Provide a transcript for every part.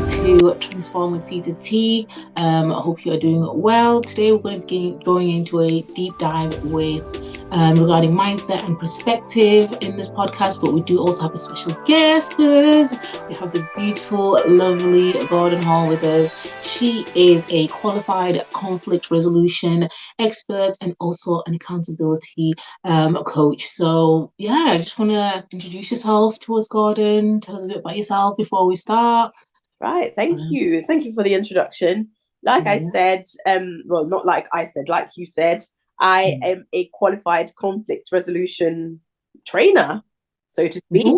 to Transform with Sitha.T. I hope you are doing well. Today, we're going to be going into a deep dive with regarding mindset and perspective in this podcast. But we do also have a special guest with us. We have the beautiful, lovely Gordon Hall with us. She is a qualified conflict resolution expert and also an accountability coach. So, yeah, I just want to introduce yourself to us, Gordon. Tell us a bit about yourself before we start. Right, thank you. Thank you for the introduction. Like I said, well, not like I said, like you said, I am a qualified conflict resolution trainer, so to speak.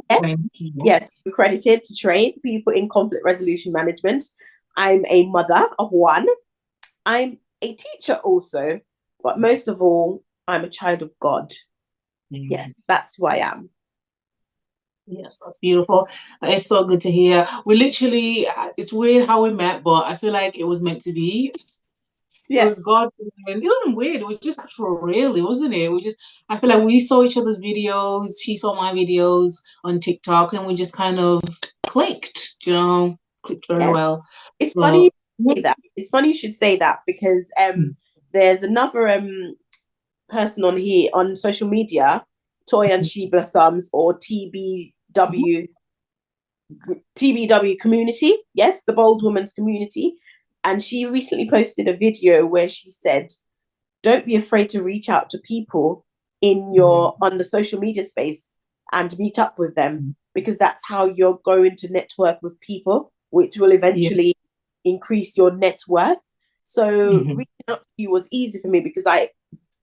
Yes, accredited to train people in conflict resolution management. I'm a mother of one. I'm a teacher also, but most of all, I'm a child of God. Yeah, that's who I am. Yes, that's beautiful. It's so good to hear. We literally, it's weird how we met, but I feel like it was meant to be. Yes. It was God. It wasn't weird. It was just natural, really, wasn't it? I feel like we saw each other's videos. She saw my videos on TikTok, and we just kind of clicked, clicked very well. It's funny you say that. It's funny you should say that because there's another person on here on social media, Toy and She Blossoms, or TBW community. Yes, the Bold Woman's community. And she recently posted a video where she said, don't be afraid to reach out to people on the social media space and meet up with them, because that's how you're going to network with people, which will eventually increase your net worth. So reaching out to you was easy for me because I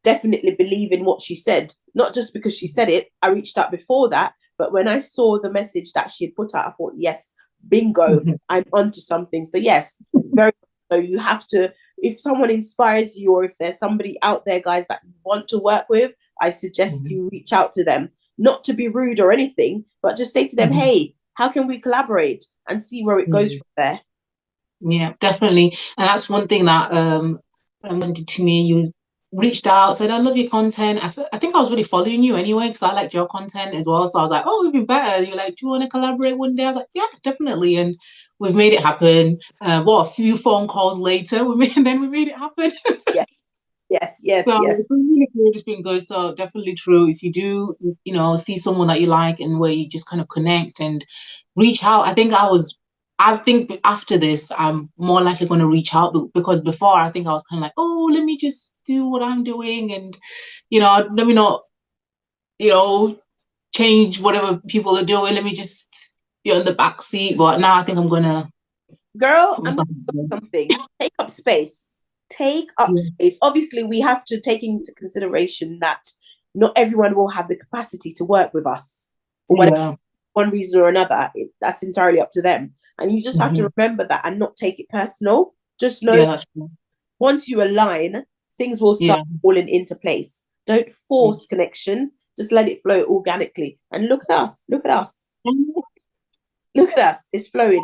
definitely believe in what she said, not just because she said it. I reached out before that, but when I saw the message that she had put out, I thought, yes, bingo, I'm onto something. So yes, very. So you have to, if someone inspires you, or if there's somebody out there, guys, that you want to work with, I suggest you reach out to them, not to be rude or anything, but just say to them, hey, how can we collaborate, and see where it goes from there. Yeah, definitely. And that's one thing that wanted to me. You reached out, said, I love your content. I think I was really following you anyway, because I liked your content as well. So I was like, oh, even better. You're like, do you want to collaborate one day? I was like, yeah, definitely. And we've made it happen. A few phone calls later, we made it happen. Yes. So it's been really good. It's been good. So definitely true. If you do, see someone that you like and where you just kind of connect and reach out. I think after this, I'm more likely going to reach out, because before I think I was kind of like, oh, let me just do what I'm doing, and let me not, change whatever people are doing. Let me just be on the back seat. But now I think I'm gonna. Girl, I'm gonna do something. Take up space. Obviously, we have to take into consideration that not everyone will have the capacity to work with us for one reason or another. That's entirely up to them. And you just have to remember that and not take it personal. Just know once you align, things will start falling into place. Don't force connections. Just let it flow organically. And look at us. Look at us. Look at us. It's flowing.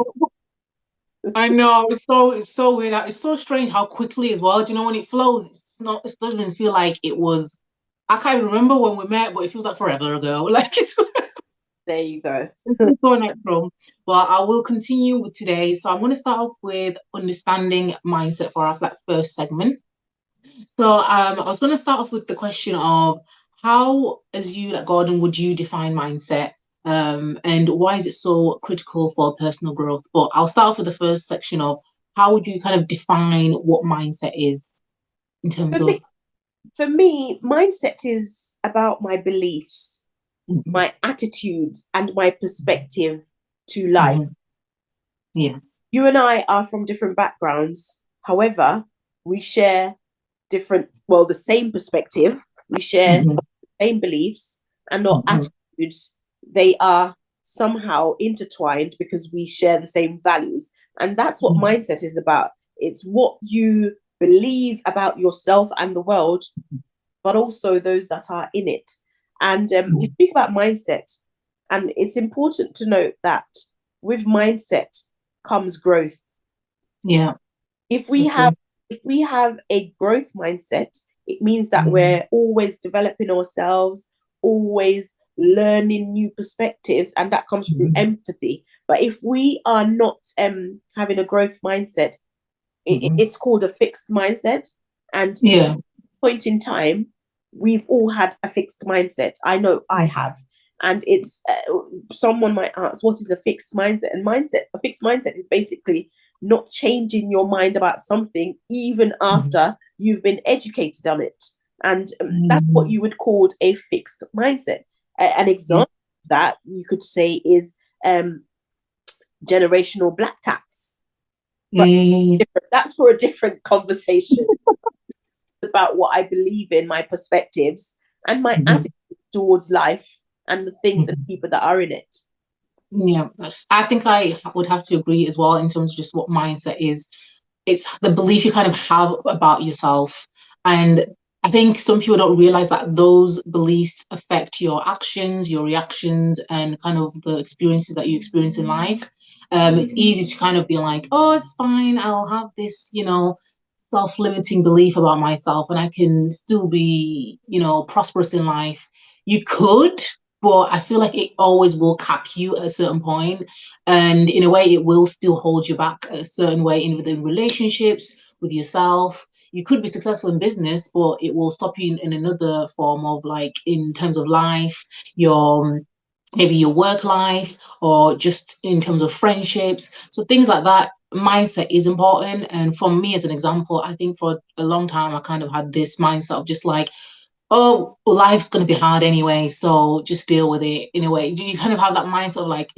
I know, it's so weird. It's so strange how quickly as well. Do you know, when it flows, it doesn't feel like it was. I can't even remember when we met, but it feels like forever ago. Like it's. There you go. It's so natural. Well, I will continue with today. So I'm going to start off with understanding mindset for our first segment. So I was going to start off with the question of how, as you, like Gordon, would you define mindset? And why is it so critical for personal growth? But I'll start off with the first section of how would you kind of define what mindset is in terms of. For me, mindset is about my beliefs, my attitudes, and my perspective to life. Yes. You and I are from different backgrounds. However, we share the same perspective. We share the same beliefs, and our attitudes, they are somehow intertwined because we share the same values. And that's what mindset is about. It's what you believe about yourself and the world, but also those that are in it. And we speak about mindset, and it's important to note that with mindset comes growth. Yeah. If we have a growth mindset, it means that we're always developing ourselves, always learning new perspectives, and that comes through empathy. But if we are not having a growth mindset, it's called a fixed mindset. And Yeah. point in time, we've all had a fixed mindset. I know I have. And it's someone might ask, what is a fixed mindset? And a fixed mindset is basically not changing your mind about something even after you've been educated on it. And that's what you would call a fixed mindset. An example of that you could say is generational black tax. But that's for a different conversation about what I believe in, my perspectives, and my attitude towards life and the things and people that are in it. Yeah, I think I would have to agree as well in terms of just what mindset is. It's the belief you kind of have about yourself. And I think some people don't realize that those beliefs affect your actions, your reactions, and kind of the experiences that you experience in life. It's easy to kind of be like, oh, it's fine. I'll have this, self-limiting belief about myself and I can still be, prosperous in life. You could, but I feel like it always will cap you at a certain point. And in a way, it will still hold you back a certain way in within relationships with yourself. You could be successful in business, but it will stop you in another form of like in terms of life, your maybe your work life or just in terms of friendships. So things like that, mindset is important. And for me, as an example, I think for a long time, I kind of had this mindset of just like, oh, life's going to be hard anyway. So just deal with it in a way. Do you kind of have that mindset of like,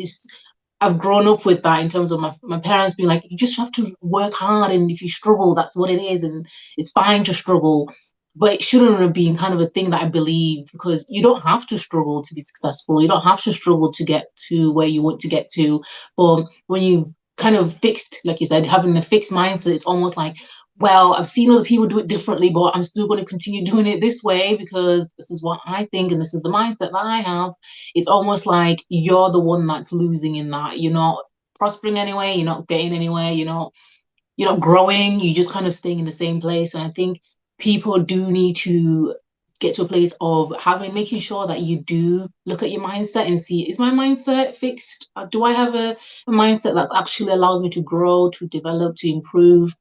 I've grown up with that in terms of my parents being like, you just have to work hard. And if you struggle, that's what it is. And it's fine to struggle. But it shouldn't have been kind of a thing that I believe because you don't have to struggle to be successful. You don't have to struggle to get to where you want to get to. But when you've kind of fixed, like you said, having a fixed mindset, it's almost like, well, I've seen other people do it differently, but I'm still going to continue doing it this way because this is what I think and this is the mindset that I have. It's almost like you're the one that's losing in that. You're not prospering anyway, you're not getting anywhere, you're not growing, you're just kind of staying in the same place. And I think people do need to get to a place of making sure that you do look at your mindset and see, is my mindset fixed? Do I have a mindset that's actually allows me to grow, to develop, to improve?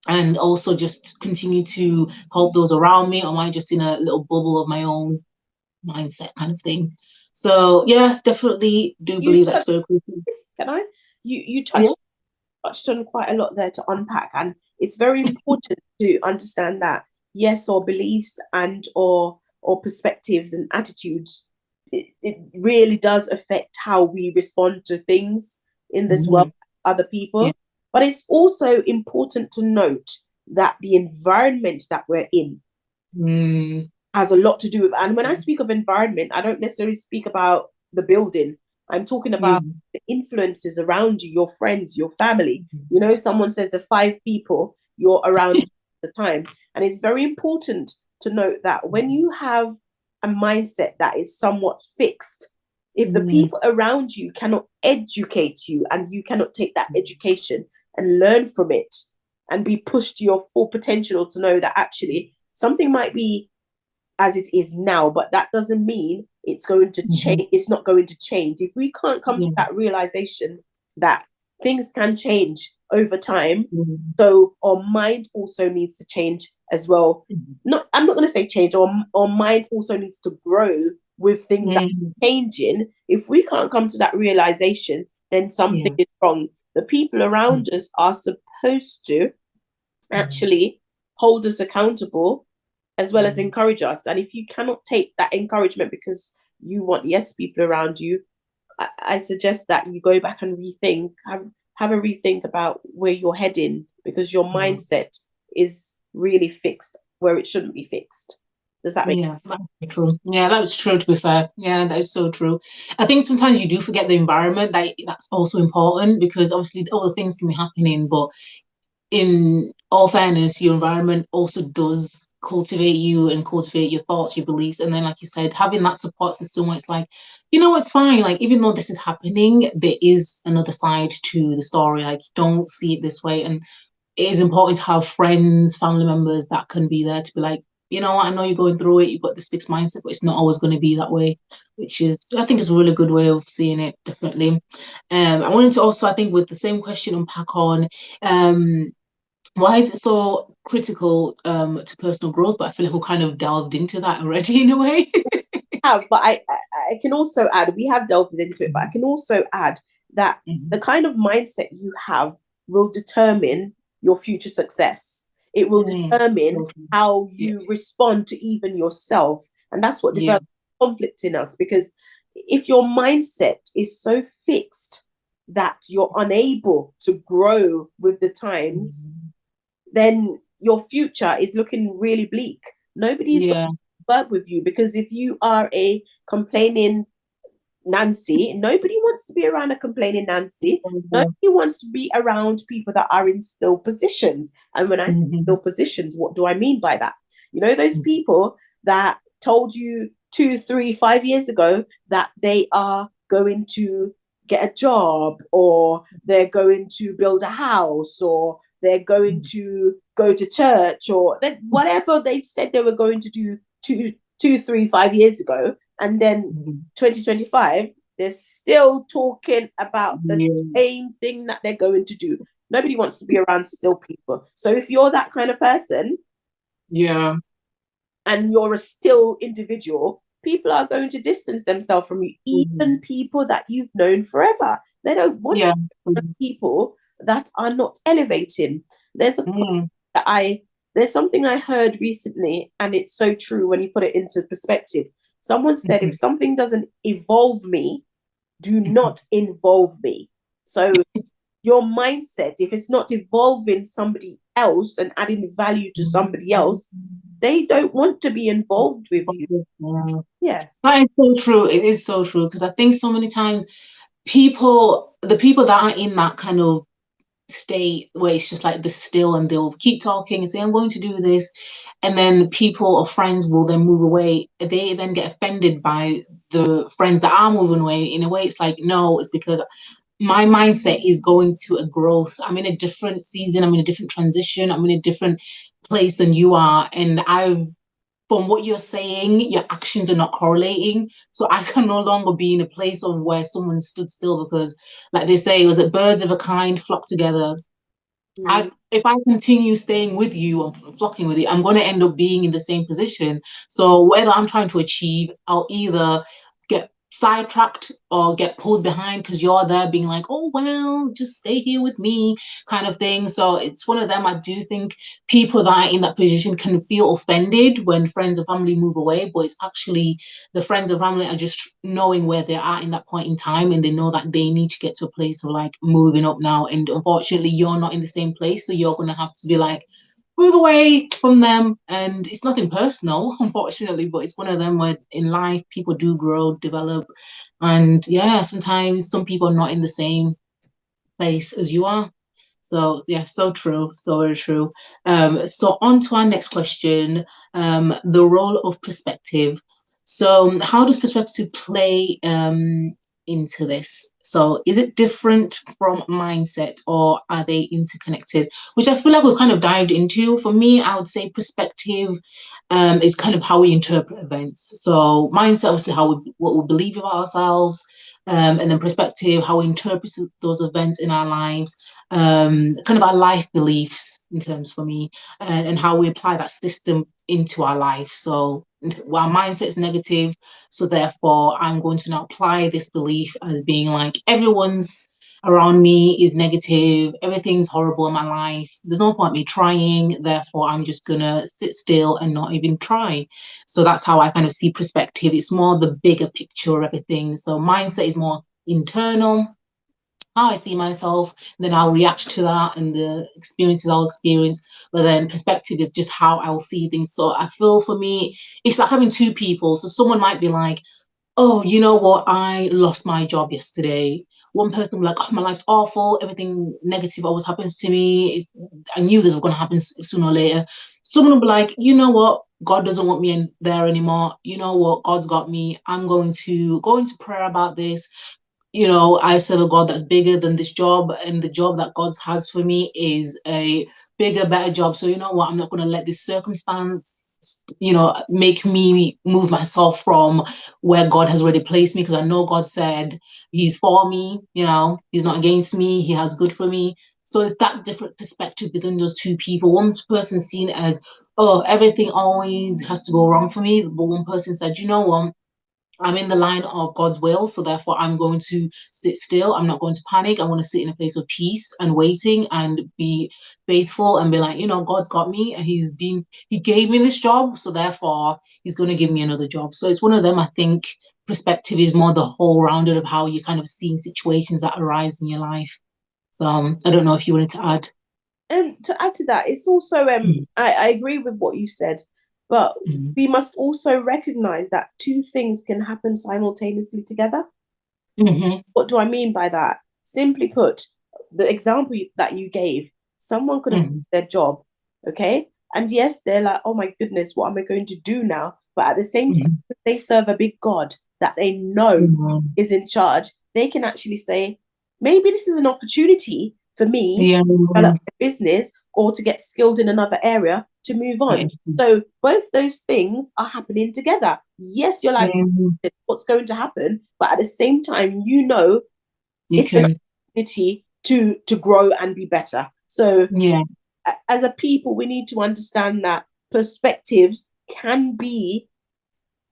And also just continue to help those around me, or am I just in a little bubble of my own mindset kind of thing? So yeah, definitely do You believe that's touched, very crucial. can I? You Yeah. touched on quite a lot there to unpack, and it's very important to understand that yes, or beliefs and or perspectives and attitudes, it really does affect how we respond to things in this world, Mhm. other Yeah. people. But it's also important to note that the environment that we're in Mm. has a lot to do with. And when I speak of environment, I don't necessarily speak about the building. I'm talking Yeah. about the influences around you, your friends, your family. You know, someone says the five people you're around at the time. And it's very important to note that when you have a mindset that is somewhat fixed, if the Mm. people around you cannot educate you and you cannot take that education and learn from it and be pushed to your full potential to know that actually something might be as it is now, but that doesn't mean it's going to Mhm. change. It's not going to change. If we can't come to Yeah. that realization that things can change over time, Mm. so our mind also needs to change as well. Not, I'm not going to say change. Our mind also needs to grow with things that Mm. are changing. If we can't come to that realization, then something Yeah. is wrong. The people around us are supposed to actually hold us accountable as well as encourage us. And if you cannot take that encouragement because you want yes people around you, I suggest that you go back and rethink, have a rethink about where you're heading because your Yeah. mindset is really fixed where it shouldn't be fixed. Does that make Yeah, that's true. Yeah, that's true, to be fair. Yeah, that is so true. I think sometimes you do forget the environment that's also important because obviously other things can be happening, but in all fairness, your environment also does cultivate you and cultivate your thoughts, your beliefs. And then, like you said, having that support system where it's like, it's fine. Like, even though this is happening, there is another side to the story. Like, don't see it this way. And it is important to have friends, family members that can be there to be like, you know what, I know you're going through it, you've got this fixed mindset, but it's not always going to be that way, which is, I think, is a really good way of seeing it, definitely. I wanted to also, I think, with the same question, unpack on why is it so critical to personal growth? But I feel like we kind of delved into that already in a way. Have, but I can also add, we have delved into it, but I can also add that the Mhm. kind of mindset you have will determine your future success. It will Mm. determine Okay. how Yeah, you respond to even yourself. And that's what yeah. develops conflict in us. Because if your mindset is so fixed that you're unable to grow with the times, Mhm. then your future is looking really bleak. Nobody's going Yeah. to work with you, because if you are a complaining Nancy, nobody wants to be around a complaining Nancy. Mhm. Nobody wants to be around people that are in still positions. And when I say still Mhm. positions, what do I mean by that? You know, those people that told you 2, 3, 5 years ago that they are going to get a job, or they're going to build a house, or they're going to go to church, or that whatever they said they were going to do 2, 3, 5 years ago, and then Mhm. 2025, they're still talking about the Yeah. same thing that they're going to do. Nobody wants to be around still people. So if you're that kind of person Yeah. and you're a still individual, people are going to distance themselves from you, even Mhm. people that you've known forever. They don't want Yeah. people that are not elevating. There's a Mm. that I there's something I heard recently, and it's so true when you put it into perspective. Someone said, if Mhm. something doesn't evolve me, do Mhm. not involve me. So your mindset, if it's not evolving somebody else and adding value to somebody else, they don't want to be involved with you. Yeah. Yes. That is so true. It is so true because I think so many times the people that are in that kind of state where it's just like the still and they'll keep talking and say, I'm going to do this. And then people or friends will then move away. They then get offended by the friends that are moving away. In a way, it's like, no, it's because my mindset is going to a growth. I'm in a different season. I'm in a different transition. I'm in a different place than you are. And from what you're saying, your actions are not correlating. So I can no longer be in a place of where someone stood still because, like they say, was it birds of a kind flock together? Mm. If I continue staying with you or flocking with you, I'm going to end up being in the same position. So whatever I'm trying to achieve, I'll either get sidetracked or get pulled behind because you're there being like, oh, well, just stay here with me kind of thing. So it's one of them. I do think people that are in that position can feel offended when friends and family move away, but it's actually the friends and family are just knowing where they're at in that point in time and they know that they need to get to a place of like moving up now. And unfortunately, you're not in the same place. So you're going to have to be like, move away from them. And it's nothing personal, unfortunately, but it's one of them where in life people do grow, develop. And yeah, sometimes some people are not in the same place as you are. So yeah, so true, so very true. So on to our next question, the role of perspective. So how does perspective play into this? So is it different from mindset or are they interconnected? Which I feel like we've kind of dived into. For me, I would say perspective is kind of how we interpret events. So mindset, obviously, what we believe about ourselves, and then perspective, how we interpret those events in our lives, kind of our life beliefs in terms for me, and how we apply that system into our life. So our mindset is negative, so therefore I'm going to now apply this belief as being like everyone's around me is negative, everything's horrible in my life. There's no point me trying, therefore I'm just gonna sit still and not even try. So that's how I kind of see perspective. It's more the bigger picture of everything. So mindset is more internal, how I see myself, then I'll react to that and the experiences I'll experience. But then perspective is just how I'll see things. So I feel for me, it's like having two people. So someone might be like, oh, you know what? I lost my job yesterday. One person will be like, oh, my life's awful. Everything negative always happens to me. I knew this was going to happen sooner or later. Someone will be like, you know what? God doesn't want me in there anymore. You know what? God's got me. I'm going to go into prayer about this. I serve a God that's bigger than this job, and the job that God has for me is a bigger, better job. So you know what? I'm not going to let this circumstance make me move myself from where God has already placed me, because I know God said he's for me, he's not against me, he has good for me. So it's that different perspective between those two people. One person seen it as, oh, everything always has to go wrong for me, but one person said, you know what, I'm in the line of God's will, so therefore I'm going to sit still. I'm not going to panic. I want to sit in a place of peace and waiting and be faithful and be like, God's got me and he gave me this job, so therefore he's going to give me another job. So it's one of them. I think perspective is more the whole rounded of how you're kind of seeing situations that arise in your life. So I don't know if you wanted to add. And to add to that, it's also Mm, I agree with what you said, but mm, we must also recognize that two things can happen simultaneously together. mhm, What do I mean by that? Simply put, the example that you gave, someone could have mhm, their job, okay? And yes, they're like, oh my goodness, what am I going to do now? But at the same time, mhm, they serve a big God that they know mhm. is in charge. They can actually say, maybe this is an opportunity for me Yeah, to develop a business or to get skilled in another area to move that on. is true. So both those things are happening together. Yes, you're like, Yeah, what's going to happen? But at the same time, you know you it's an can. opportunity to grow and be better. So Yeah, as a people, we need to understand that perspectives can be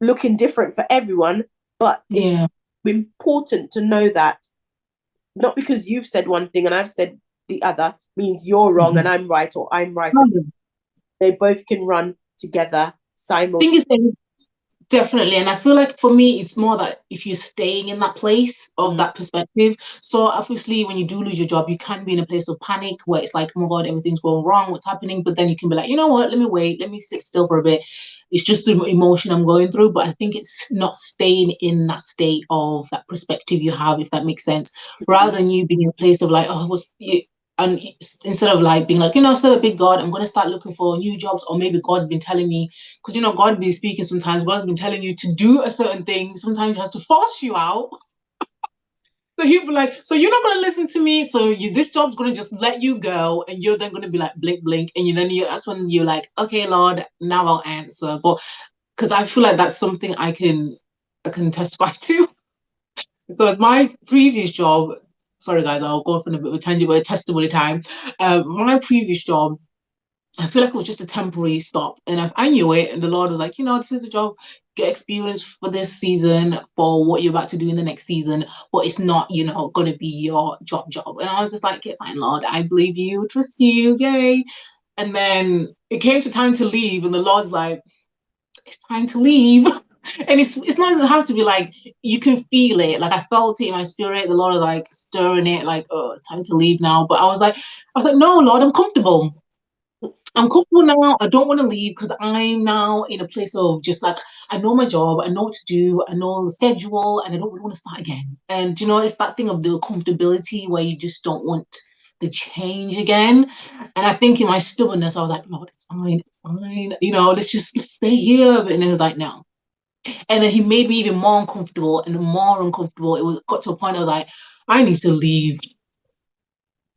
looking different for everyone, but it's yeah. important to know that not because you've said one thing and I've said the other means you're wrong and Mhm. I'm right or I'm right. Oh, yeah. They both can run together Thing simultaneously. is, definitely. And I feel like for me, it's more that if you're staying in that place of Mm, that perspective. So obviously, when you do lose your job, you can be in a place of panic where it's like, oh my God, everything's going wrong. What's happening? But then you can be like, you know what? Let me wait. Let me sit still for a bit. It's just the emotion I'm going through. But I think it's not staying in that state of that perspective you have, if that makes sense, rather mm, than you being in a place of like, oh, what's you, and instead of like being like, so a big God, I'm going to start looking for new jobs, or maybe God's been telling me, because God be speaking sometimes. God's been telling you to do a certain thing. Sometimes he has to force you out. So he'll be like, so you're not gonna listen to me. So this job's gonna just let you go, and you're then gonna be like blink, blink, and that's when you're like, okay, Lord, now I'll answer. But because I feel like that's something I can testify to, because my previous job. Sorry, guys, I'll go off on a bit of a tangent, but a testimony time. My previous job, I feel like it was just a temporary stop. And I knew it. And the Lord was like, this is a job, get experience for this season for what you're about to do in the next season. But it's not, going to be your job. And I was just like, okay, fine, Lord, I believe you, trust you, yay. And then it came to time to leave. And the Lord's like, it's time to leave. And it's not even have to be like, you can feel it. Like I felt it in my spirit. The Lord was like stirring it, like, oh, it's time to leave now. But I was like, no, Lord, I'm comfortable. I'm comfortable now. I don't want to leave because I'm now in a place of just like, I know my job, I know what to do, I know the schedule, and I don't really want to start again. And it's that thing of the comfortability where you just don't want the change again. And I think in my stubbornness, I was like, Lord, it's fine, it's fine. Let's stay here. And it was like, no. And then he made me even more uncomfortable and more uncomfortable. It got to a point I was like, I need to leave.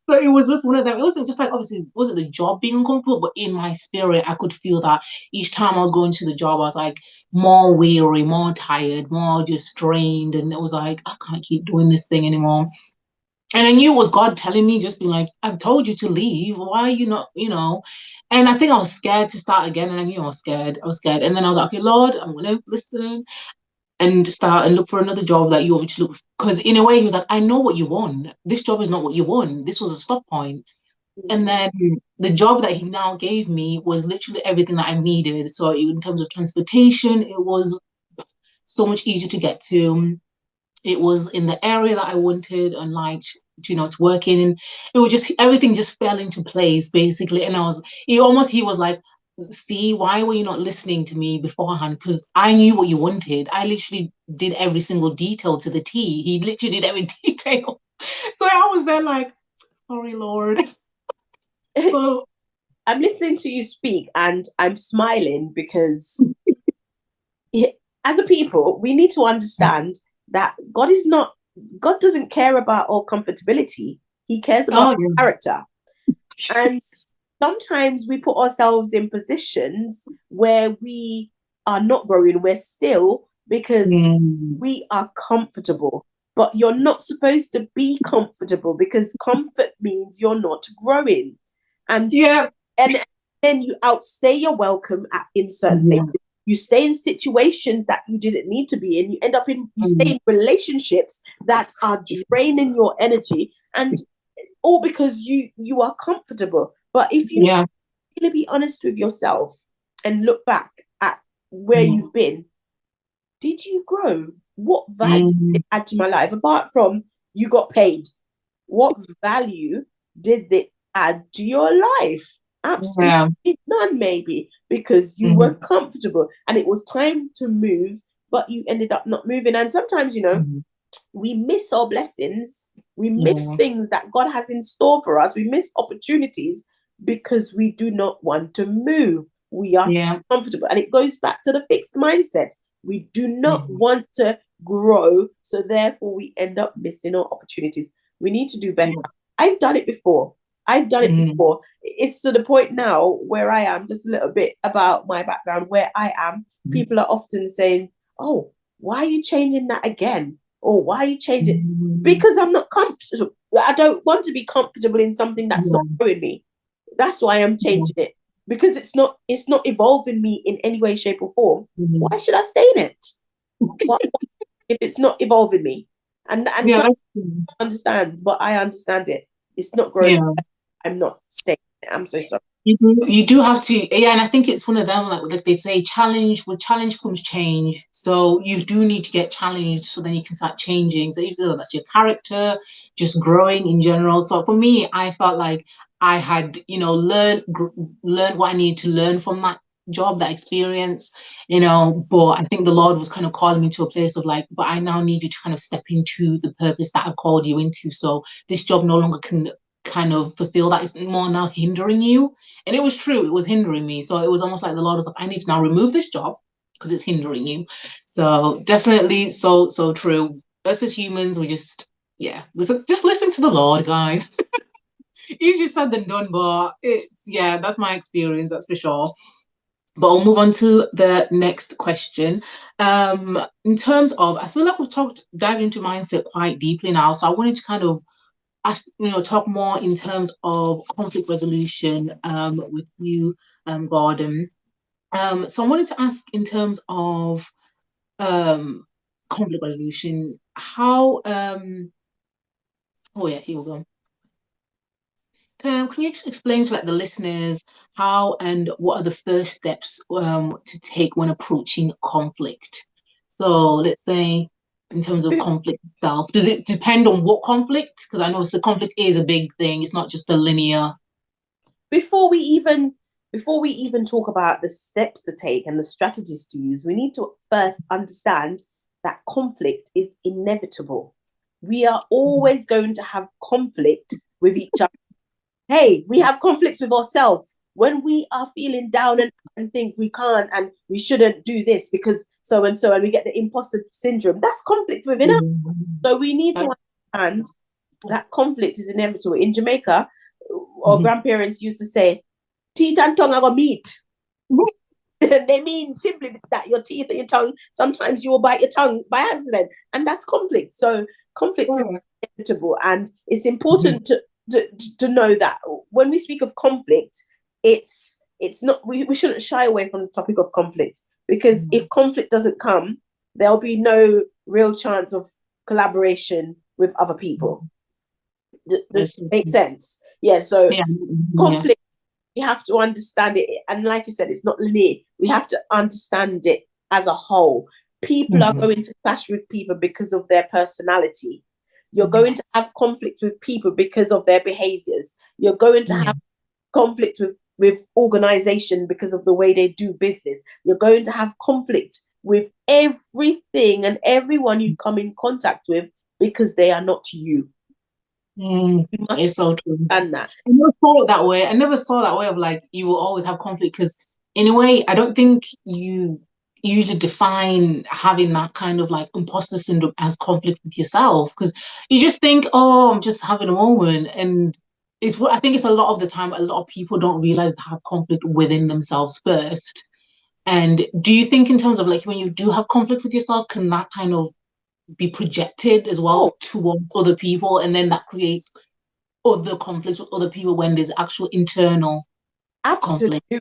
So it was with one of them. It wasn't just like, obviously it wasn't the job being uncomfortable, but in my spirit, I could feel that each time I was going to the job, I was like more weary, more tired, more just strained. And it was like, I can't keep doing this thing anymore. And I knew it was God telling me, just being like, I've told you to leave. Why are you not? And I think I was scared to start again. And I knew I was scared. I was scared. And then I was like, okay, Lord, I'm going to listen and start and look for another job that you want me to look for. Because in a way, he was like, I know what you want. This job is not what you want. This was a stop point. And mm, then the job that he now gave me was literally everything that I needed. So in terms of transportation, it was so much easier to get to. It was in the area that I wanted and liked, to work in. And it was just everything just fell into place basically. And he was like, see, why were you not listening to me beforehand? Because I knew what you wanted. I literally did every single detail to the T. He literally did every detail. So I was there like, sorry, Lord. mm. So I'm listening to you speak and I'm smiling because as a people, we need to understand that God doesn't care about our comfortability. He cares about oh yeah. character. And sometimes we put ourselves in positions where we are not growing, we're still, because we are comfortable. But you're not supposed to be comfortable, because comfort means you're not growing. And Yeah. and then you outstay your welcome in certain Yeah. places. You stay in situations that you didn't need to be in. You stay in relationships that are draining your energy, and all because you are comfortable. But if you Yeah. really be honest with yourself and look back at where you've been, did you grow? What value did it add to my life? Apart from you got paid, what value did it add to your life? Yeah. Absolutely none, maybe, because you were comfortable and it was time to move, but you ended up not moving. And sometimes, we miss our blessings, we miss Yeah. things that God has in store for us, we miss opportunities because we do not want to move. We are Yeah. comfortable. And it goes back to the fixed mindset. We do not Mhm. want to grow, so therefore we end up missing our opportunities. We need to do better. Yeah. I've done it before. I've done it Mhm. before. It's to the point now where I am, just a little bit about my background, where I am. People are often saying, oh, why are you changing that again? Or why are you changing? Mhm. Because I'm not comfortable. I don't want to be comfortable in something that's not Yeah. growing me. That's why I'm Yeah. changing it. Because it's not evolving me in any way, shape, or form. Mhm. Why should I stay in it? What if it's not evolving me? And Yeah. some That's true. understand, but I understand it. It's not growing. Yeah. I'm not staying. I'm so sorry. You do have to, yeah, and I think it's one of them, like they say, challenge, with challenge comes change. So you do need to get challenged so then you can start changing. So either that's your character, just growing in general. So for me, I felt like I had, learned what I needed to learn from that job, that experience, but I think the Lord was kind of calling me to a place of like, but I now need you to kind of step into the purpose that I've called you into. So this job no longer can kind of fulfill that. It's more now hindering you. And it was true, it was hindering me. So it was almost like the Lord was like, I need to now remove this job because it's hindering you. So definitely so true. Us as humans, we just, yeah, just listen to the Lord, guys. Easier said than done, but yeah, that's my experience, that's for sure. But I'll move on to the next question. In terms of, I feel like we've dived into mindset quite deeply now. So I wanted to kind of talk more in terms of conflict resolution with you, Gordon. So I wanted to ask in terms of um, conflict resolution, how oh yeah, here we go. Can you explain to like the listeners how and what are the first steps to take when approaching conflict? So let's say in terms of conflict itself, does it depend on what conflict? Because I know the conflict is a big thing. It's not just a linear. before we even before we even talk about the steps to take and the strategies to use, we need to first understand that conflict is inevitable. We are always going to have conflict with each other. Hey, we have conflicts with ourselves when we are feeling down and think we can't and we shouldn't do this because so and so, and we get the imposter syndrome. That's conflict within us. So we need to understand that conflict is inevitable. In Jamaica, our grandparents used to say, teeth and tongue are going to meet. They mean simply that your teeth and your tongue, sometimes you will bite your tongue by accident. And that's conflict. So conflict is inevitable. And it's important to know that when we speak of conflict, it's not, we shouldn't shy away from the topic of conflict, because if conflict doesn't come, there'll be no real chance of collaboration with other people. Does it make sense? Yeah. So Yeah, yeah. conflict, we have to understand it. And like you said, it's not linear. We have to understand it as a whole. People are going to clash with people because of their personality. You're going to have conflict with people because of their behaviors. You're going to have conflict with organization because of the way they do business. You're going to have conflict with everything and everyone you come in contact with because they are not you. You must It's so true. understand that. I never saw it that way. I never saw that way of like you will always have conflict because in a way, I don't think you usually define having that kind of like imposter syndrome as conflict with yourself because you just think, oh, I'm just having a moment. And it's what I think it's a lot of the time, a lot of people don't realize they have conflict within themselves first. And do you think in terms of like when you do have conflict with yourself, can that kind of be projected as Oh, well towards other people, and then that creates other conflicts with other people when there's actual internal conflict? absolutely.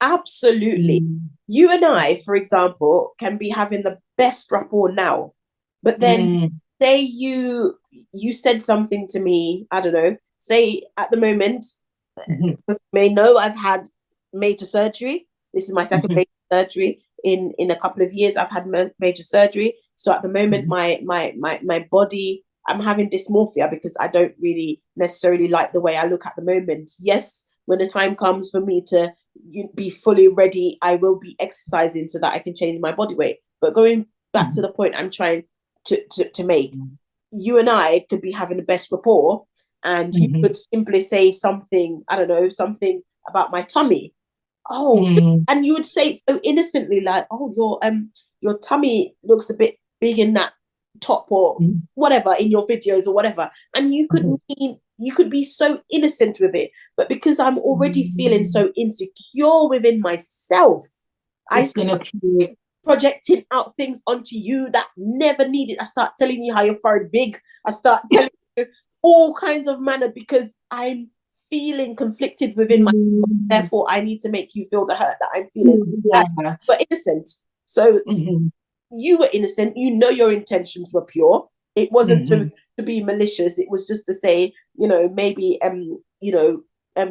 Absolutely. Mm, You and I, for example, can be having the best rapport now, but then mm, say you said something to me, I don't know, say at the moment, mhm, you may know I've had major surgery. This is my second mhm, major surgery in a couple of years. I've had major surgery. So at the moment, mhm, my body, I'm having dysmorphia because I don't really necessarily like the way I look at the moment. Yes, when the time comes for me to be fully ready, I will be exercising so that I can change my body weight. But going back to mhm, the point I'm trying to make, mhm, you and I could be having the best rapport, and you mhm, could simply say something, I don't know, something about my tummy. Oh, mhm, and you would say it so innocently, like, "Oh, your tummy looks a bit big in that top or mhm, whatever in your videos or whatever," and mhm, you could be so innocent with it, but because I'm already feeling mhm. so insecure within myself, I It's gonna create. projecting out things onto you that never needed. I start telling you how your forehead big. I start telling you all kinds of manner because I'm feeling conflicted within myself. Mhm, Therefore, I need to make you feel the hurt that I'm feeling. And yeah. you were innocent. So Mhm, you were innocent. You know your intentions were pure. It wasn't mhm, to be malicious. It was just to say, maybe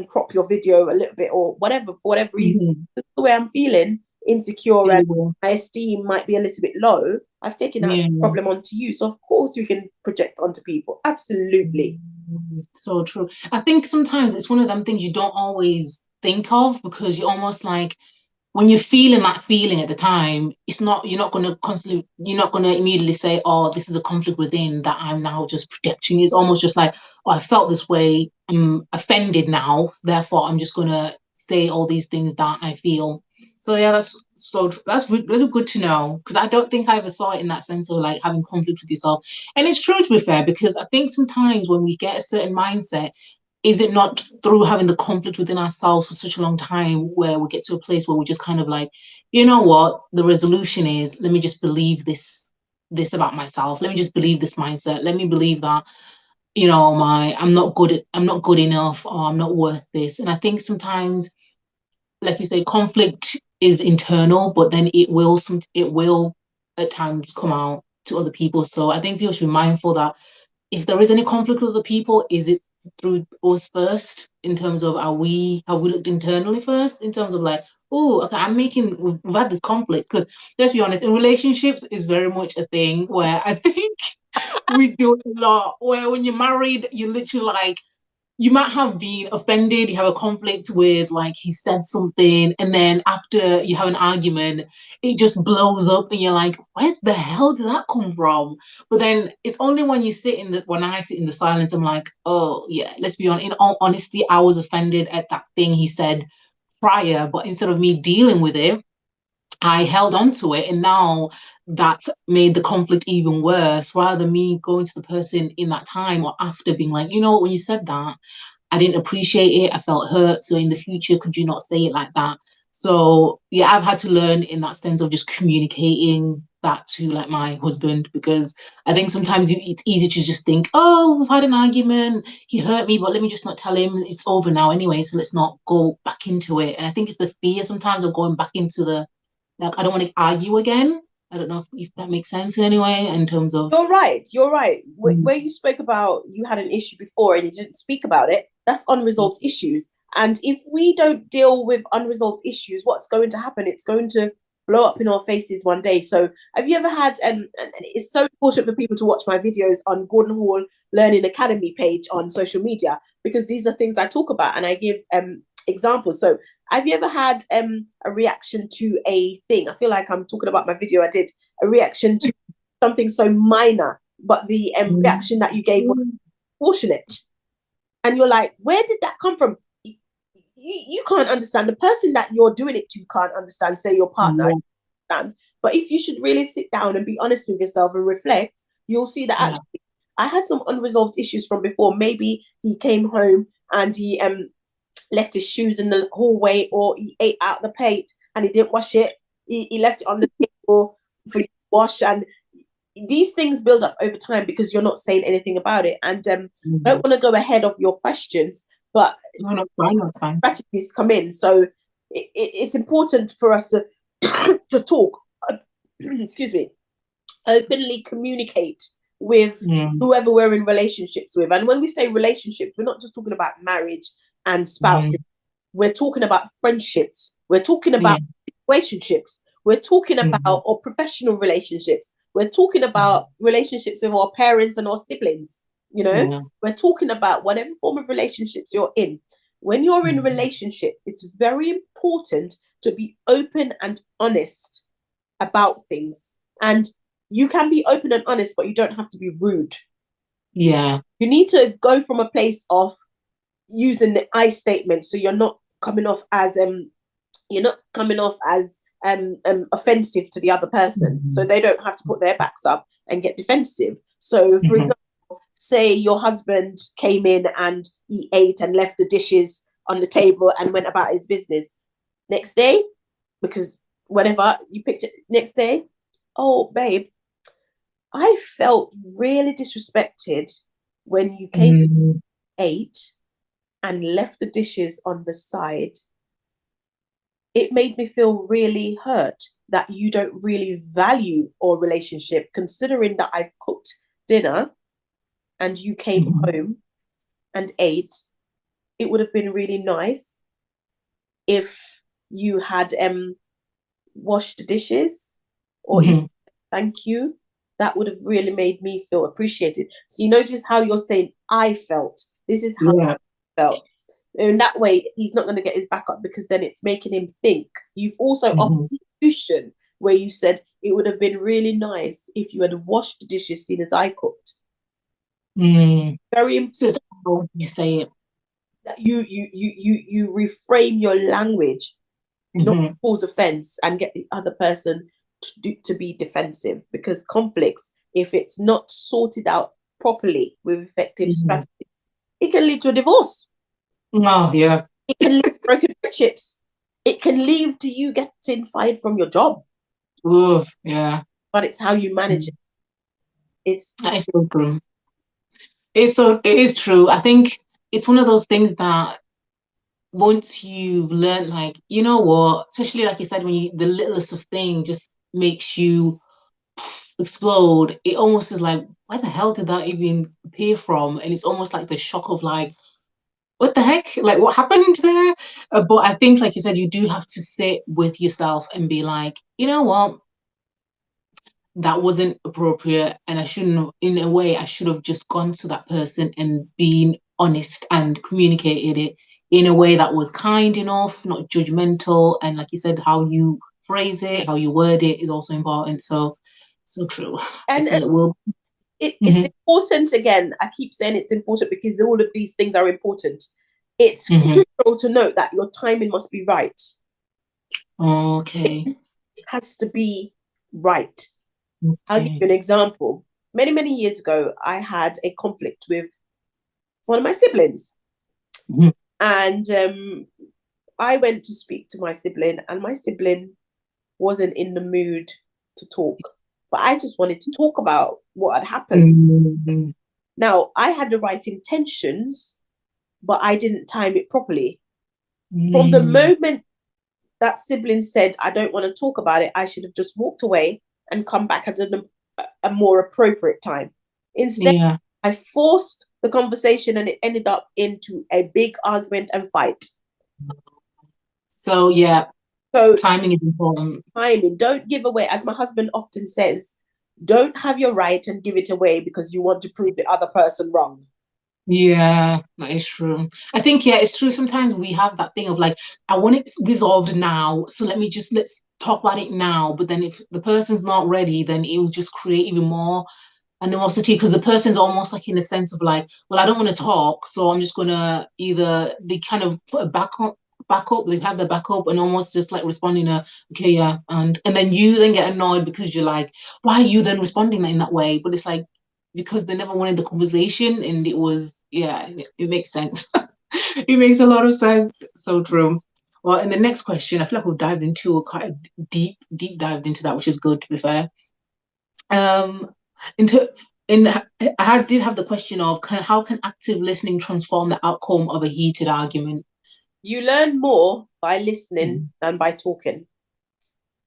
crop your video a little bit or whatever for whatever reason. mhm. That's the way I'm feeling, insecure and Anyway, my esteem might be a little bit low. I've taken that yeah. problem onto you. So of course you can project onto people. Absolutely. So true. I think sometimes it's one of them things you don't always think of because you're almost like when you're feeling that feeling at the time, you're not going to constantly, you're not going to immediately say, oh, this is a conflict within that I'm now just projecting. It's almost just like, oh, I felt this way. I'm offended now. Therefore, I'm just going to say all these things that I feel. So yeah, that's good to know because I don't think I ever saw it in that sense of like having conflict with yourself. And it's true to be fair because I think sometimes when we get a certain mindset, is it not through having the conflict within ourselves for such a long time where we get to a place where we just kind of like, you know what, the resolution is, let me just believe this about myself. Let me just believe this mindset. Let me believe that, I'm not good enough or I'm not worth this. And I think sometimes, like you say, conflict is internal, but then it will at times come out to other people. So I think people should be mindful that if there is any conflict with other people, is it through us first in terms of have we looked internally first in terms of like, oh, okay, we've had this conflict because let's be honest, in relationships is very much a thing where I think we do it a lot. Where when you're married, you're literally like you might have been offended, you have a conflict with like he said something, and then after you have an argument, it just blows up and you're like, where the hell did that come from? But then it's only when I sit in the silence, I'm like, oh yeah, let's be honest. In all honesty, I was offended at that thing he said prior, but instead of me dealing with it, I held on to it, and now that made the conflict even worse. Rather than me going to the person in that time or after being like, you know what, when you said that, I didn't appreciate it. I felt hurt. So in the future, could you not say it like that? So yeah, I've had to learn in that sense of just communicating that to like my husband because I think sometimes it's easy to just think, oh, we've had an argument, he hurt me, but let me just not tell him it's over now anyway. So let's not go back into it. And I think it's the fear sometimes of going back into the like I don't want to argue again. I don't know if that makes sense in any way in terms of. You're right. You're right. Mm, Where you spoke about you had an issue before and you didn't speak about it, that's unresolved issues. And if we don't deal with unresolved issues, what's going to happen? It's going to blow up in our faces one day. So, have you ever had? And it's so important for people to watch my videos on Gordon Hall Learning Academy page on social media because these are things I talk about and I give examples. So, have you ever had a reaction to a thing? I feel like I'm talking about my video I did a reaction to something so minor, but the mm, reaction that you gave was mm, proportionate. And you're like, where did that come from? You can't understand. The person that you're doing it to can't understand, say your partner, yeah, understand. But if you should really sit down and be honest with yourself and reflect, you'll see that yeah. actually I had some unresolved issues from before. Maybe he came home and he left his shoes in the hallway, or he ate out the plate and he didn't wash it. He left it on the table for you to wash, and these things build up over time because you're not saying anything about it. And I don't want to go ahead of your questions, but no, fine, that's fine. strategies come in. So it's important for us to to talk, excuse me, openly communicate with whoever we're in relationships with. And when we say relationships, we're not just talking about marriage and spouses. We're talking about friendships. We're talking about relationships. We're talking about or professional relationships. We're talking about relationships with our parents and our siblings. You know, we're talking about whatever form of relationships you're in. When you're in a relationship, it's very important to be open and honest about things. And you can be open and honest, but you don't have to be rude. Yeah. You need to go from a place of using the I statement, so you're not coming off as offensive to the other person, so they don't have to put their backs up and get defensive. So, for example, say your husband came in and he ate and left the dishes on the table and went about his business. Next day, because whenever you picked it, next day, oh babe, I felt really disrespected when you came, ate, and left the dishes on the side. It made me feel really hurt that you don't really value our relationship, considering that I've cooked dinner and you came home and ate. It would have been really nice if you had washed the dishes, or thank you. That would have really made me feel appreciated. So you notice how you're saying, I felt. This is how I felt. In that way, he's not going to get his back up, because then it's making him think. You've also offered a solution where you said it would have been really nice if you had washed the dishes, seen as I cooked. Very important. So you say it. That you reframe your language, not cause offense and get the other person to be defensive, because conflicts, if it's not sorted out properly with effective strategy, it can lead to a divorce. Oh, yeah. It can lead to broken friendships. It can lead to you getting fired from your job. Oof, yeah. But it's how you manage it. That is so true. It is true. I think it's one of those things that once you've learned, like, you know what, especially like you said, when the littlest of thing just makes you explode, it almost is like, where the hell did that even appear from? And it's almost like the shock of like, what the heck? Like, what happened there? But I think, like you said, you do have to sit with yourself and be like, you know what? That wasn't appropriate. And I shouldn't have, in a way, I should have just gone to that person and been honest and communicated it in a way that was kind enough, not judgmental. And like you said, how you phrase it, how you word it is also important. So true. And it's important. Again, I keep saying it's important because all of these things are important. It's crucial to note that your timing must be right. Okay. It has to be right. Okay. I'll give you an example. Many years ago, I had a conflict with one of my siblings. And I went to speak to my sibling, and my sibling wasn't in the mood to talk. But I just wanted to talk about what had happened. Now, I had the right intentions, but I didn't time it properly. From the moment that sibling said, I don't want to talk about it, I should have just walked away and come back at a more appropriate time. Instead, I forced the conversation, and it ended up into a big argument and fight. So timing is important. Timing. Don't give away, as my husband often says, don't have your right and give it away because you want to prove the other person wrong. Yeah, that is true. I think, it's true. Sometimes we have that thing of like, I want it resolved now, so let's talk about it now. But then if the person's not ready, then it will just create even more animosity, because the person's almost like in a sense of like, well, I don't want to talk, so I'm just gonna either they kind of put a back up, they have their back up and almost just like responding okay, yeah, and then you then get annoyed because you're like, why are you then responding in that way? But it's like, because they never wanted the conversation, and it was, it makes sense. It makes a lot of sense. So true. Well, in the next question, I feel like we've dived into quite a deep dived into that, which is good to be fair. Um, into in did have the question of how can active listening transform the outcome of a heated argument? You learn more by listening Mm. than by talking.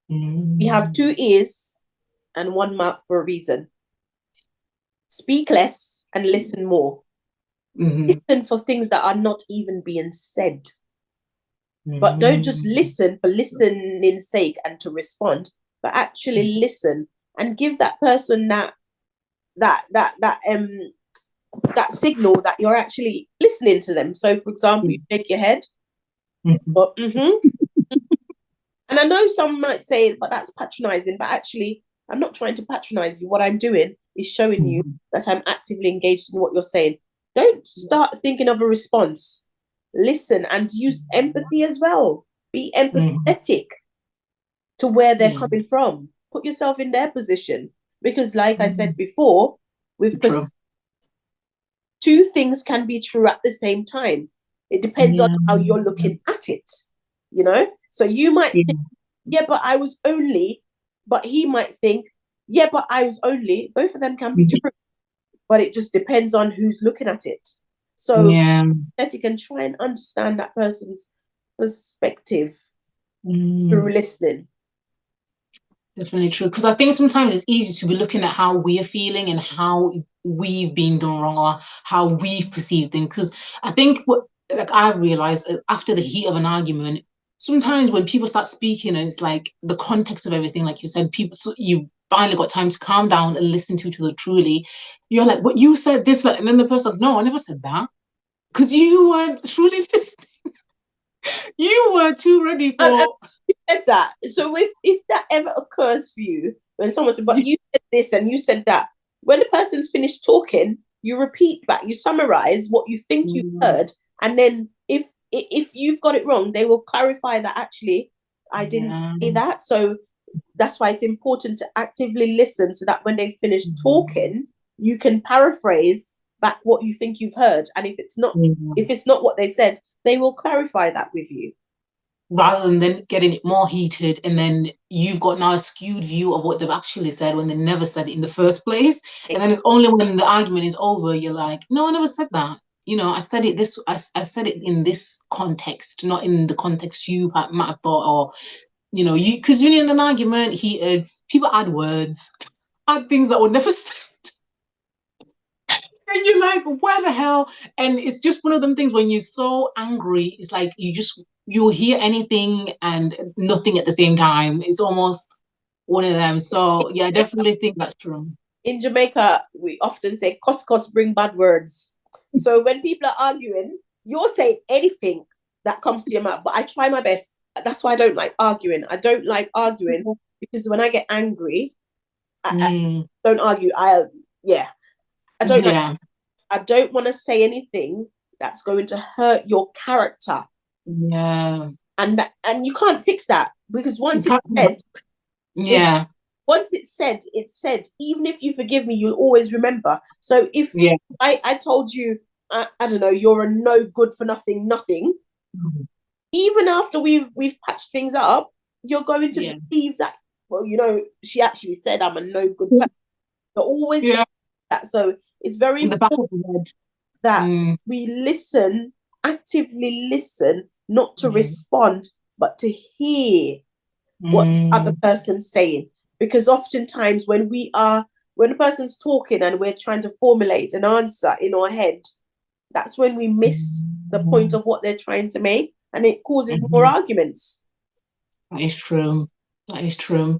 We have Mm. two ears and one mouth for a reason. Speak less and listen more. Mhm. Listen for things that are not even being said. But don't just Mm. listen for listening's sake and to respond, but actually listen and give that person that signal that you're actually listening to them. So, for example, you shake your head, Mhm. but and I know some might say, but that's patronizing. But actually, I'm not trying to patronize you. What I'm doing is showing you Mhm. that I'm actively engaged in what you're saying. Don't start thinking of a response. Listen and use empathy as well. Be Mhm. empathetic to where they're Yeah. coming from. Put yourself in their position. Because, like I said Mhm. before, with True. two things can be true at the same time. It depends on Yeah. how you're looking at it, you know? So you might think, Yeah. yeah, but I was only, but he might think, yeah, but I was only. Both of them can be Mhm. true, but it just depends on who's looking at it. So, Yeah. that you can try and understand that person's perspective through Mm. listening. Definitely true. Because I think sometimes it's easy to be looking at how we're feeling and how we've been done wrong or how we've perceived things. Because I think what like I've realized after the heat of an argument, sometimes when people start speaking and it's like the context of everything, like you said, people you finally got time to calm down and listen to each other truly. You're like, what you said this, like, and then the person, no, I never said that. Because you weren't truly listening. You were too ready And for you said that. So if that ever occurs for you, when someone said, but you said this and you said that, when the person's finished talking, you repeat back, you summarize what you think you Mm. heard, and then if you've got it wrong, they will clarify that actually I didn't Yeah. say that. So that's why it's important to actively listen so that when they finish Mhm. talking, you can paraphrase back what you think you've heard. And Yeah. if it's not what they said, they will clarify that with you. Rather than then getting it more heated and then you've got now a skewed view of what they've actually said when they never said it in the first place. And then it's only when the argument is over you're like, no, I never said that. I said it I said it in this context, not in the context you might have thought, or you because when you're in an argument heated, people add words, add things that were never said. And you're like, where the hell? And it's just one of them things when you're so angry, it's like you'll hear anything and nothing at the same time. It's almost one of them. So yeah, I definitely think that's true. In Jamaica, we often say "cos bring bad words." So when people are arguing, you'll say anything that comes to your mouth. But I try my best. That's why I don't like arguing. I don't like arguing because when I get angry, I Mm, don't argue. Yeah, I don't like. yeah, I don't want to say anything that's going to hurt your character, yeah. and you can't fix that because You once it's can't- said, it Yeah, once it's said. Even if you forgive me, you'll always remember. So if yeah. I told you, I don't know, you're a no good for nothing, even after we've patched things up, you're going to Yeah. believe that, well, she actually said I'm a no good person. But always Yeah. that. So it's very In the back important of the head. that Mm, we listen, actively listen, not to yeah. respond, but to hear what the other Mm, person's saying. Because oftentimes when a person's talking and we're trying to formulate an answer in our head, that's when we miss the point mm, of what they're trying to make, and it causes more mhm. arguments. That is true. That is true.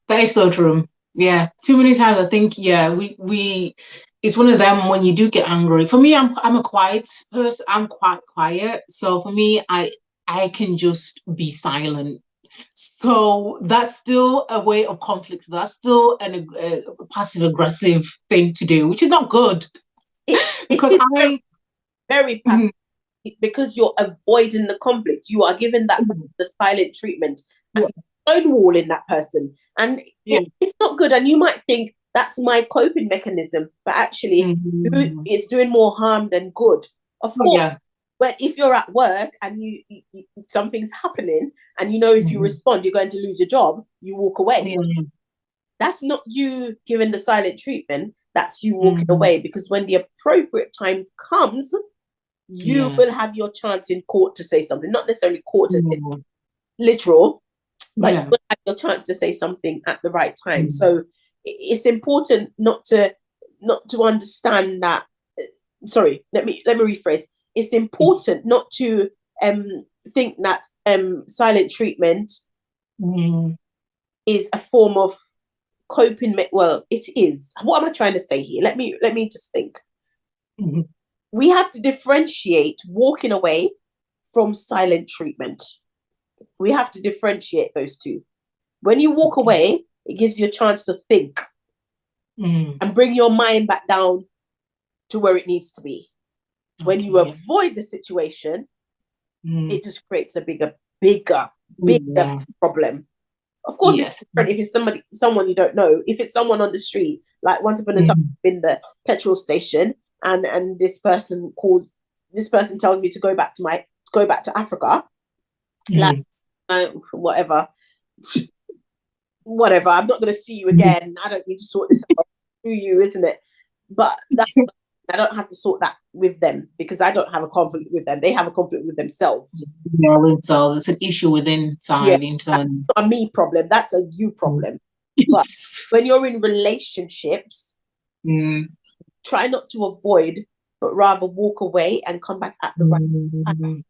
That is so true. Yeah, too many times I think yeah, we it's one of them when you do get angry. For me, I'm a quiet person. I'm quite quiet. So for me, I can just be silent. So that's still a way of conflict. That's still a passive aggressive thing to do, which is not good It because is very, I very passive Mhm, because you're avoiding the conflict. You are giving that person mhm, the silent treatment and yeah, you're stonewalling that person. And yeah, it's not good. And you might think that's my coping mechanism, but actually mhm. it's doing more harm than good. Of Oh course, yeah, But if you're at work and something's happening, and you know if you respond, you're going to lose your job, you walk away. Yeah. That's not you giving the silent treatment. That's you walking away, because when the appropriate time comes, you will have your chance in court to say something. Not necessarily court as literal, but you will have your chance to say something at the right time. So it's important not to understand that. Sorry, let me rephrase. It's important not to think that silent treatment is a form of coping. Well, it is. What am I trying to say here? Let me just think. We have to differentiate walking away from silent treatment. We have to differentiate those two. When you walk away, it gives you a chance to think and bring your mind back down to where it needs to be. When you avoid the situation, it just creates a bigger problem. Of course, it's different if it's someone you don't know. If it's someone on the street, like once upon a time in the petrol station, and this person tells me to go back to Africa, like whatever. I'm not going to see you again. I don't need to sort this out through you, isn't it? But I don't have to sort that with them, because I don't have a conflict with them. They have a conflict with themselves. Yeah, themselves. It's an issue within internally. That's not a me problem. That's a you problem. But when you're in relationships, try not to avoid, but rather walk away and come back at the right time.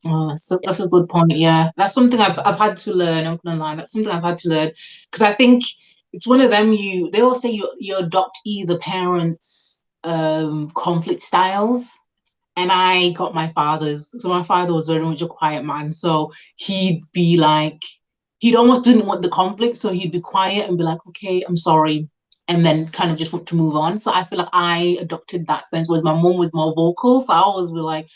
Oh, that's a good point. Yeah, that's something I've had to learn. I'm gonna lie, that's something I've had to learn, because I think it's one of them. They all say you adopt either parents' conflict styles, and I got my father's. So my father was very much a quiet man, so he'd be like, he'd almost didn't want the conflict, so he'd be quiet and be like, okay, I'm sorry, and then kind of just want to move on. So I feel like I adopted that sense, whereas my mom was more vocal, so I always be like,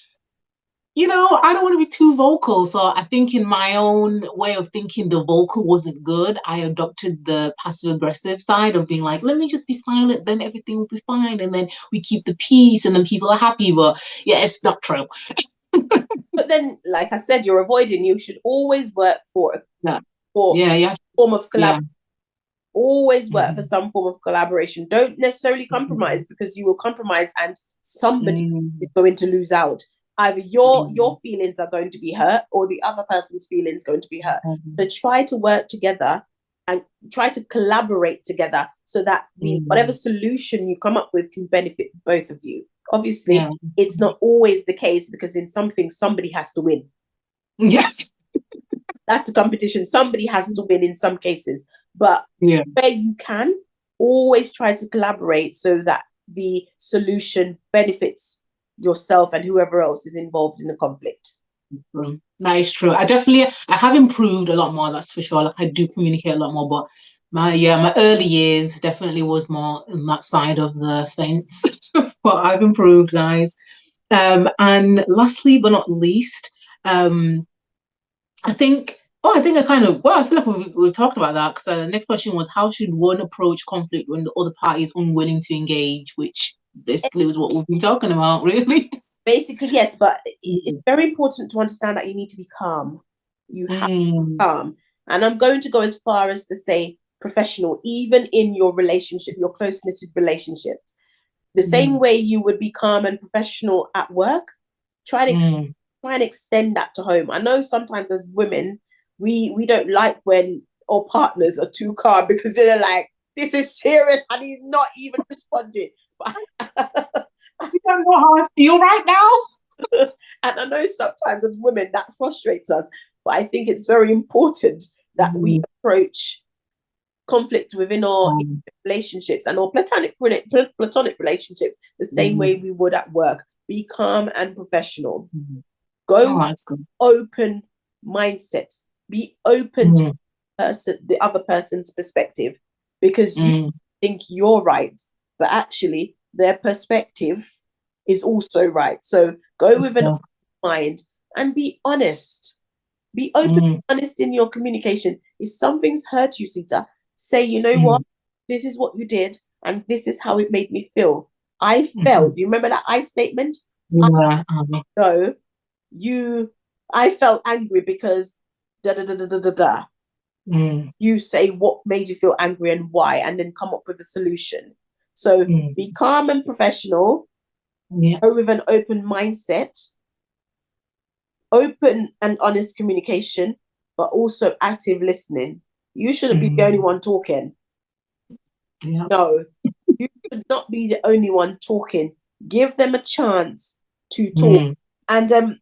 I don't want to be too vocal. So I think in my own way of thinking, the vocal wasn't good. I adopted the passive aggressive side of being like, let me just be silent, then everything will be fine. And then we keep the peace and then people are happy. But yeah, it's not true. But then, like I said, you're avoiding. You should always work for form of collaboration. Always work for some form of collaboration. Don't necessarily compromise, because you will compromise and somebody is going to lose out. Either your feelings are going to be hurt, or the other person's feelings going to be hurt. So try to work together and try to collaborate together, so that whatever solution you come up with can benefit both of you. Obviously, it's not always the case, because in something somebody has to win. Yeah. That's a competition. Somebody has to win in some cases. But where you can, always try to collaborate so that the solution benefits yourself and whoever else is involved in the conflict. That is true. I have improved a lot more, that's for sure. Like, I do communicate a lot more, but my early years definitely was more on that side of the fence. But I've improved, guys. And lastly but not least, I feel like we've talked about that, because the next question was, how should one approach conflict when the other party is unwilling to engage, which basically is what we've been talking about, really. Basically, yes, but it's very important to understand that you need to be calm. You have to be calm. And I'm going to go as far as to say professional, even in your relationship, your close-knitted relationships. The same way you would be calm and professional at work, try and extend that to home. I know sometimes as women, we don't like when our partners are too calm, because they're like, this is serious, and he's not even responding. You don't know how I feel right now. And I know sometimes as women that frustrates us, but I think it's very important that we approach conflict within our relationships and our platonic relationships the same way we would at work. Be calm and professional. Go open mindset. Be open to the other person's perspective, because you think you're right, but actually their perspective is also right. So go with an open mind and be honest. Be open and honest in your communication. If something's hurt you, Sita, say, you know what? This is what you did, and this is how it made me feel. I felt. You remember that I statement? Yeah. No, I felt angry because da da da da da da da. Mm, You say what made you feel angry and why, and then come up with a solution. So be mm, calm and professional, yeah. go with an open mindset, open and honest communication, but also active listening. You shouldn't be the only Mm, one talking. yeah. No, you should not be the only one talking. Give them a chance to talk. Mm, And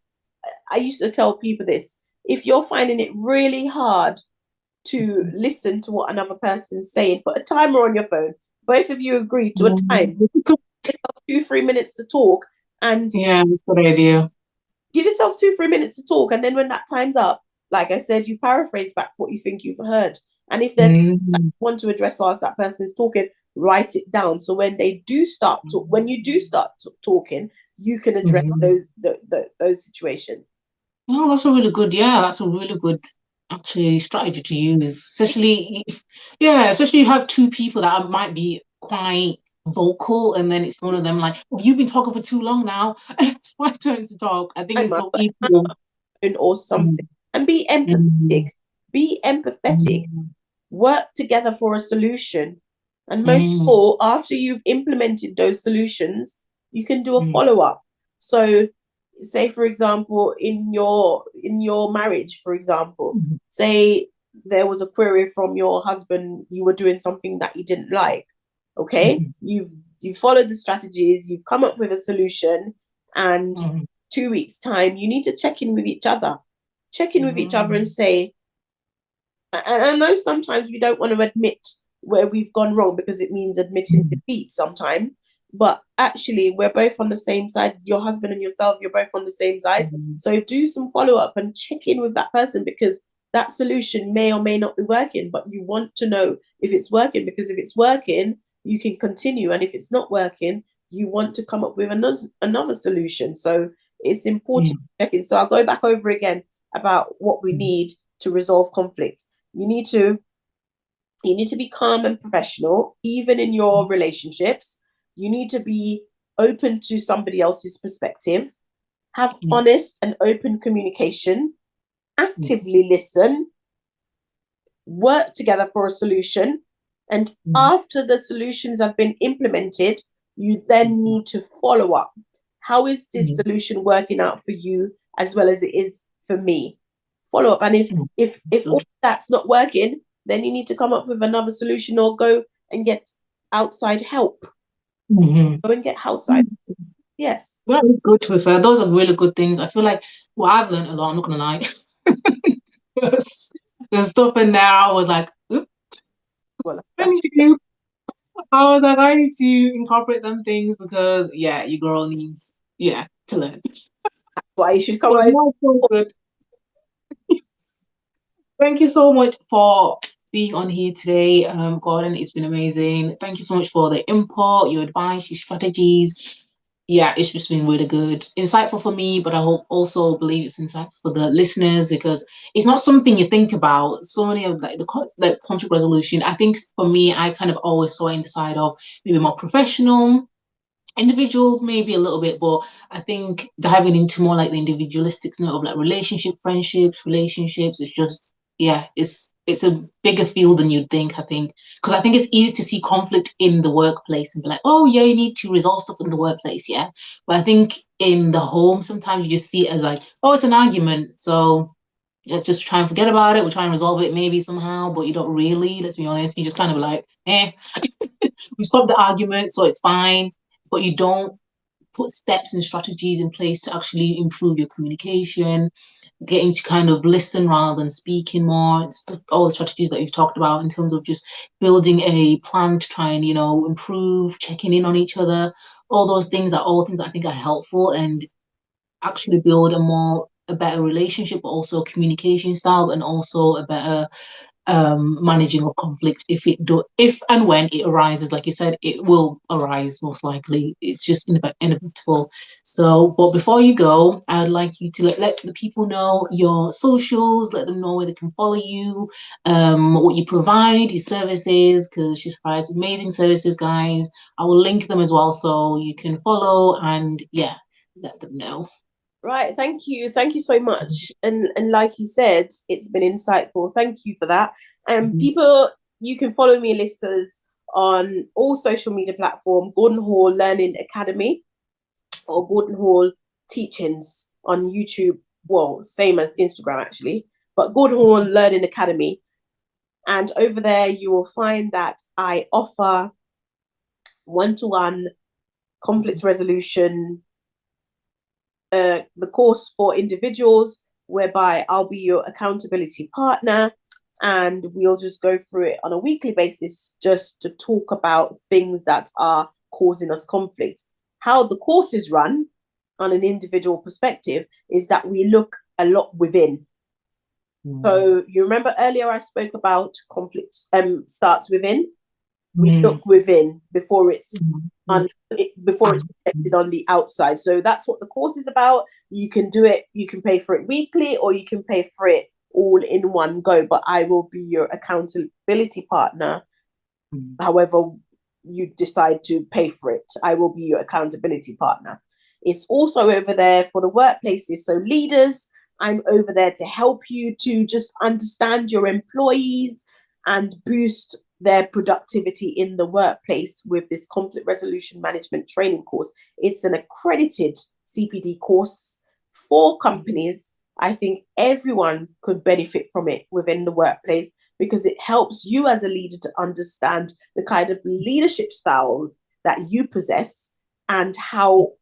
I used to tell people this: if you're finding it really hard to listen to what another person's saying, put a timer on your phone. Both of you agree to a time. Give yourself 2, 3 minutes to talk, and yeah, good idea. give yourself 2, 3 minutes to talk. And then when that time's up, like I said, you paraphrase back what you think you've heard. And if there's that Mm, you want to address whilst that person is talking, write it down. So when they do start to, when you do start talking, you can address mm. those situations. Oh, that's a really good, yeah, that's a really good actually strategy to use. Especially if, yeah, especially if you have two people that might be quite vocal and then it's one of them like, oh, you've been talking for too long now. It's my turn to talk. I think it's Timer, so put a equal. timer or something, Mm, and be empathetic. mm, Be empathetic. mm, Work together for a solution. And most of mm, all, after you've implemented those solutions, you can do a mm, follow-up. So say for example, in your marriage, for example, mm, say there was a query from your husband, you were doing something that he didn't like. Okay, mm, you've followed the strategies, you've come up with a solution, and mm, 2 weeks time you need to check in with each other. Check in with each other and mm, say, and I know sometimes we don't want to admit where we've gone wrong because it means admitting mm, defeat sometimes. But actually, we're both on the same side. Your husband and yourself, you're both on the same side. mm, So do some follow up and check in with that person, because that solution may or may not be working, but you want to know if it's working, because if it's working, you can continue. And if it's not working, you want to come up with another solution. So it's important mm, to check in. So I'll go back over again about what we mm, need to resolve conflict. You need to you need to be calm and professional, even in your relationships. You need to be open to somebody else's perspective, have yeah, honest and open communication, yeah, actively listen, work together for a solution. And mm, after the solutions have been implemented, you then mm, need to follow up. How is this mm, solution working out for you as well as it is for me? Follow up. And if mm. if if all Good. that's not working, then you need to come up with another solution or go and get outside help. Mhm. Go and get outside. Yes. That is good to be fair. Those are really good things. I feel like well, I've learned a lot, I'm not gonna lie. There's stuff in there I was like, "Oop, Well, I that's need to I was like, I need to incorporate them things because yeah, your girl needs yeah to learn. why you should come But over. no, so good. Thank you so much for being on here today, Gordon. It's been amazing. Thank you so much for the input, your advice, your strategies. Yeah, it's just been really good, insightful for me, but I hope also believe it's insightful for the listeners because it's not something you think about. So many of like the conflict resolution. I think for me, I kind of always saw it in the side of maybe more professional individual maybe a little bit, but I think diving into more like the individualistic note of like relationships, it's just yeah, it's a bigger field than you'd think, I think, because I think it's easy to see conflict in the workplace and be like, oh yeah, you need to resolve stuff in the workplace, yeah, but I think in the home sometimes you just see it as like, oh, it's an argument, so let's just try and forget about it, we'll try and resolve it maybe somehow, but you don't really, let's be honest, you just kind of like we stop the argument, so it's fine, but you don't put steps and strategies in place to actually improve your communication, getting to kind of listen rather than speaking more. All the strategies that you've talked about in terms of just building a plan to try and, improve, checking in on each other. All those things are all things that I think are helpful and actually build a better relationship, but also communication style and also a better managing of conflict if and when it arises, like you said, it will arise most likely, it's just inevitable. So but before you go, I'd like you to let the people know your socials, let them know where they can follow you, what you provide, your services, because she provides amazing services, guys. I will link them as well so you can follow and yeah, let them know. Right, thank you so much. And like you said, it's been insightful. Thank you for that. And people, you can follow me, listeners, on all social media platforms, Gordon Hall Learning Academy or Gordon Hall Teachings on YouTube. Well, same as Instagram actually, but Gordon Hall Learning Academy. And over there, you will find that I offer one-to-one conflict resolution, the course for individuals, whereby I'll be your accountability partner, and we'll just go through it on a weekly basis just to talk about things that are causing us conflict. How the course is run on an individual perspective is that we look a lot within. So you remember earlier I spoke about conflict starts within. We look within before it's before it's reflected on the outside. So that's what the course is about. You can do it, you can pay for it weekly, or you can pay for it all in one go, but I will be your accountability partner. However you decide to pay for it, I will be your accountability partner. It's also over there for the workplaces. So leaders, I'm over there to help you to just understand your employees and boost their productivity in the workplace with this conflict resolution management training course. It's an accredited CPD course for companies. I think everyone could benefit from it within the workplace because it helps you as a leader to understand the kind of leadership style that you possess and how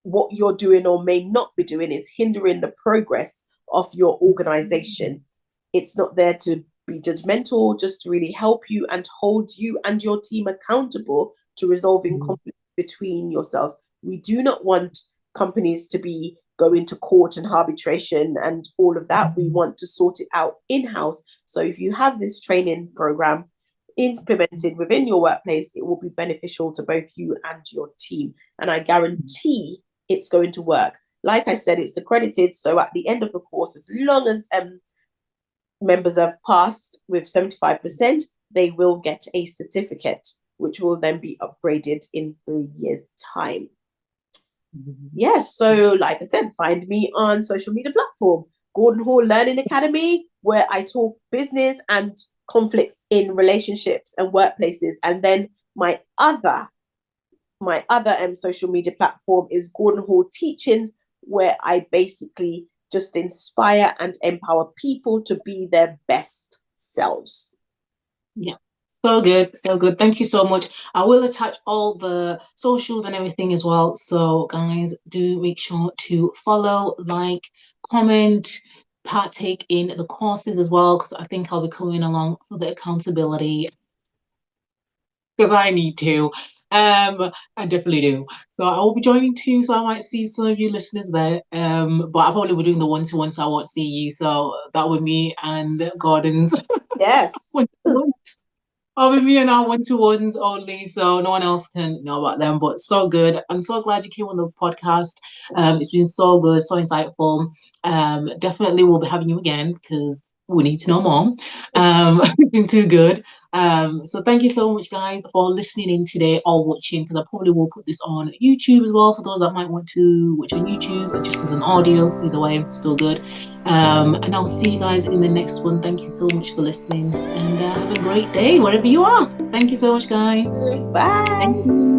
what you're doing or may not be doing is hindering the progress of your organization. It's not there to be judgmental, just to really help you and hold you and your team accountable to resolving conflict between yourselves. We do not want companies to be going to court and arbitration and all of that. We want to sort it out in-house. So if you have this training program implemented within your workplace, it will be beneficial to both you and your team. And I guarantee it's going to work. Like I said, it's accredited. So at the end of the course, as long as members have passed with 75%, they will get a certificate, which will then be upgraded in 3 years' time. Yes, so like I said, find me on social media platform, Gordon Hall Learning Academy, where I talk business and conflicts in relationships and workplaces. And then my other social media platform is Gordon Hall Teachings, where I basically just inspire and empower people to be their best selves. Yeah. So good, so good. Thank you so much. I will attach all the socials and everything as well. So guys, do make sure to follow, like, comment, partake in the courses as well, because I think I'll be coming along for the accountability because I need to. I definitely do. So I will be joining too. So I might see some of you listeners there. But I probably will doing the one-to-one, so I won't see you. So that with me and Gordon's. Yes. Oh, with me and our one-to-ones only, so no one else can know about them. But so good. I'm so glad you came on the podcast. It's been so good, so insightful. Definitely we'll be having you again because we need to know more. It's been too good. So thank you so much, guys, for listening in today or watching, because I probably will put this on YouTube as well for those that might want to watch on YouTube, just as an audio. Either way, still good. And I'll see you guys in the next one. Thank you so much for listening, and have a great day wherever you are. Thank you so much, guys. Bye. Thank you.